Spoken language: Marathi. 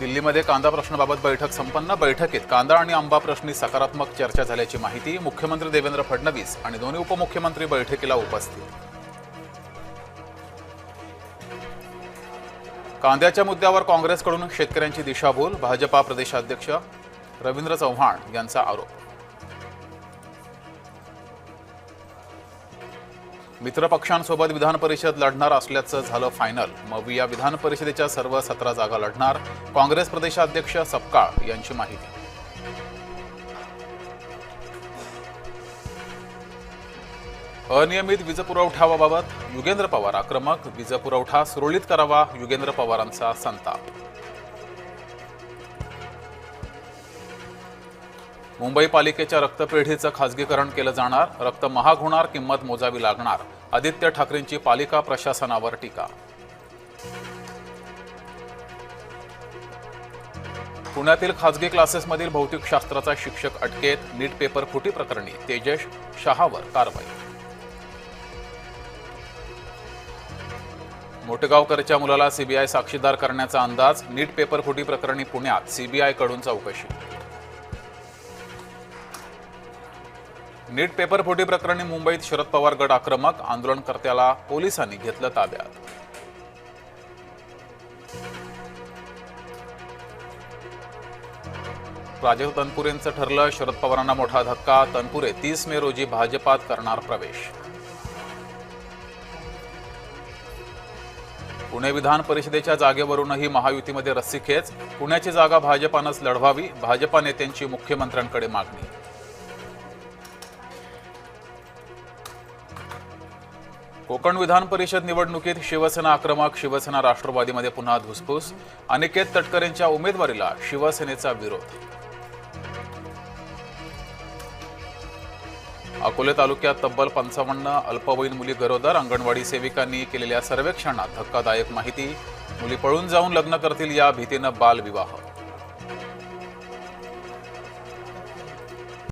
दिल्लीमध्ये कांदा प्रश्नाबाबत बैठक संपन्न। बैठकीत कांदा आणि आंबा प्रश्नी सकारात्मक चर्चा झाल्याची माहिती। मुख्यमंत्री देवेंद्र फडणवीस आणि दोन्ही उपमुख्यमंत्री बैठकीला उपस्थित। कांद्याच्या मुद्द्यावर काँग्रेसकडून शेतकऱ्यांची दिशाभूल। भाजपा प्रदेशाध्यक्ष रवींद्र चव्हाण यांचा आरोप। मित्र पक्षांसोबत विधान परिषद लढणार असल्याचं झालं फायनल। मग या विधान परिषदेच्या सर्व 17 जागा लढणार। काँग्रेस प्रदेशाध्यक्ष सपकाळ यांची माहिती। अनियमित वीज पुरवठ्याबाबत युगेंद्र पवार आक्रमक। वीज पुरवठा सुरळीत करावा, युगेंद्र पवारांचा संताप। मुंबई पालिकेच्या रक्तपेढीचं खासगीकरण केलं जाणार। रक्त महाग होणार, किंमत मोजावी लागणार। आदित्य ठाकरेंची पालिका प्रशासनावर टीका। पुण्यातील खासगी क्लासेसमधील भौतिकशास्त्राचा शिक्षक अटकेत। नीट पेपर फुटी प्रकरणी तेजस शहावर कारवाई। मोटेगावकरच्या मुलाला सीबीआय साक्षीदार करण्याचा अंदाज। नीट पेपर फुटी प्रकरणी पुण्यात सीबीआयकडून चौकशी। नीट पेपर फुटी प्रकरणी मुंबईत शरद पवार गट आक्रमक। आंदोलनकर्त्याला पोलिसांनी घेतलं ताब्यात। प्राजक्त तनपुरेंचं ठरलं शरद पवारांना मोठा धक्का। तनपुरे 30 मे रोजी भाजपात करणार प्रवेश। पुणे विधान परिषदेच्या जागेवरूनही महायुतीमध्ये रस्सीखेच। पुण्याची जागा भाजपानंच लढवावी, भाजपा नेत्यांची मुख्यमंत्र्यांकडे मागणी। कोकण विधान परिषद निवडणुकीत शिवसेना आक्रमक। शिवसेना राष्ट्रवादीमध्ये पुन्हा धुसफूस। अनिकेत तटकरेंच्या उमेदवारीला शिवसेनेचा विरोध। अकोले तालुक्यात तब्बल 55 अल्पवयीन मुली गरोदर। अंगणवाडी सेविकांनी केलेल्या सर्वेक्षणात धक्कादायक माहिती। मुली पळून जाऊन लग्न करतील या भीतीनं बालविवाह।